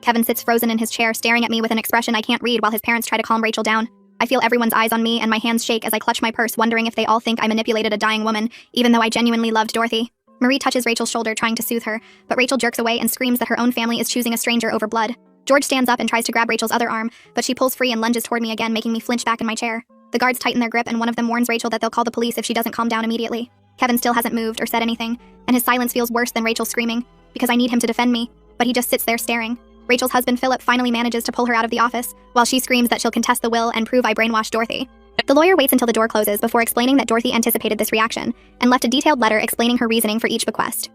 Kevin sits frozen in his chair, staring at me with an expression I can't read while his parents try to calm Rachel down. I feel everyone's eyes on me, and my hands shake as I clutch my purse, wondering if they all think I manipulated a dying woman, even though I genuinely loved Dorothy. Marie touches Rachel's shoulder, trying to soothe her, but Rachel jerks away and screams that her own family is choosing a stranger over blood. George stands up and tries to grab Rachel's other arm, but she pulls free and lunges toward me again, making me flinch back in my chair. The guards tighten their grip, and one of them warns Rachel that they'll call the police if she doesn't calm down immediately. Kevin still hasn't moved or said anything, and his silence feels worse than Rachel screaming, because I need him to defend me, but he just sits there staring. Rachel's husband, Philip, finally manages to pull her out of the office, while she screams that she'll contest the will and prove I brainwashed Dorothy. The lawyer waits until the door closes before explaining that Dorothy anticipated this reaction, and left a detailed letter explaining her reasoning for each bequest.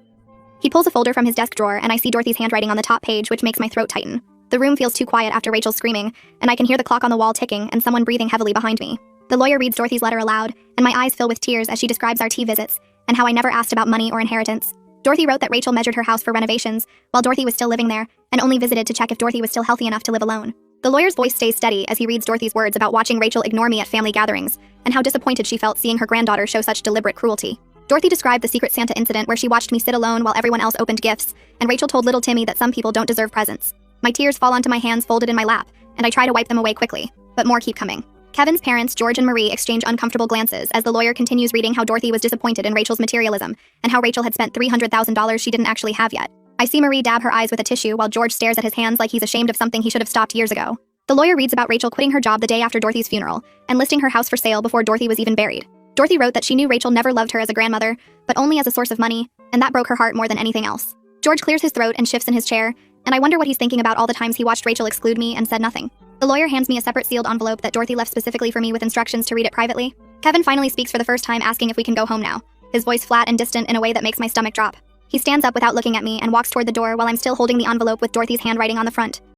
He pulls a folder from his desk drawer, and I see Dorothy's handwriting on the top page, which makes my throat tighten. The room feels too quiet after Rachel's screaming, and I can hear the clock on the wall ticking and someone breathing heavily behind me. The lawyer reads Dorothy's letter aloud, and my eyes fill with tears as she describes our tea visits, and how I never asked about money or inheritance. Dorothy wrote that Rachel measured her house for renovations, while Dorothy was still living there, and only visited to check if Dorothy was still healthy enough to live alone. The lawyer's voice stays steady as he reads Dorothy's words about watching Rachel ignore me at family gatherings, and how disappointed she felt seeing her granddaughter show such deliberate cruelty. Dorothy described the Secret Santa incident where she watched me sit alone while everyone else opened gifts, and Rachel told little Timmy that some people don't deserve presents. My tears fall onto my hands folded in my lap, and I try to wipe them away quickly, but more keep coming. Kevin's parents, George and Marie, exchange uncomfortable glances as the lawyer continues reading how Dorothy was disappointed in Rachel's materialism, and how Rachel had spent $300,000 she didn't actually have yet. I see Marie dab her eyes with a tissue while George stares at his hands like he's ashamed of something he should have stopped years ago. The lawyer reads about Rachel quitting her job the day after Dorothy's funeral, and listing her house for sale before Dorothy was even buried. Dorothy wrote that she knew Rachel never loved her as a grandmother, but only as a source of money, and that broke her heart more than anything else. George clears his throat and shifts in his chair, and I wonder what he's thinking about all the times he watched Rachel exclude me and said nothing. The lawyer hands me a separate sealed envelope that Dorothy left specifically for me with instructions to read it privately. Kevin finally speaks for the first time, asking if we can go home now, his voice flat and distant in a way that makes my stomach drop. He stands up without looking at me and walks toward the door while I'm still holding the envelope with Dorothy's handwriting on the front.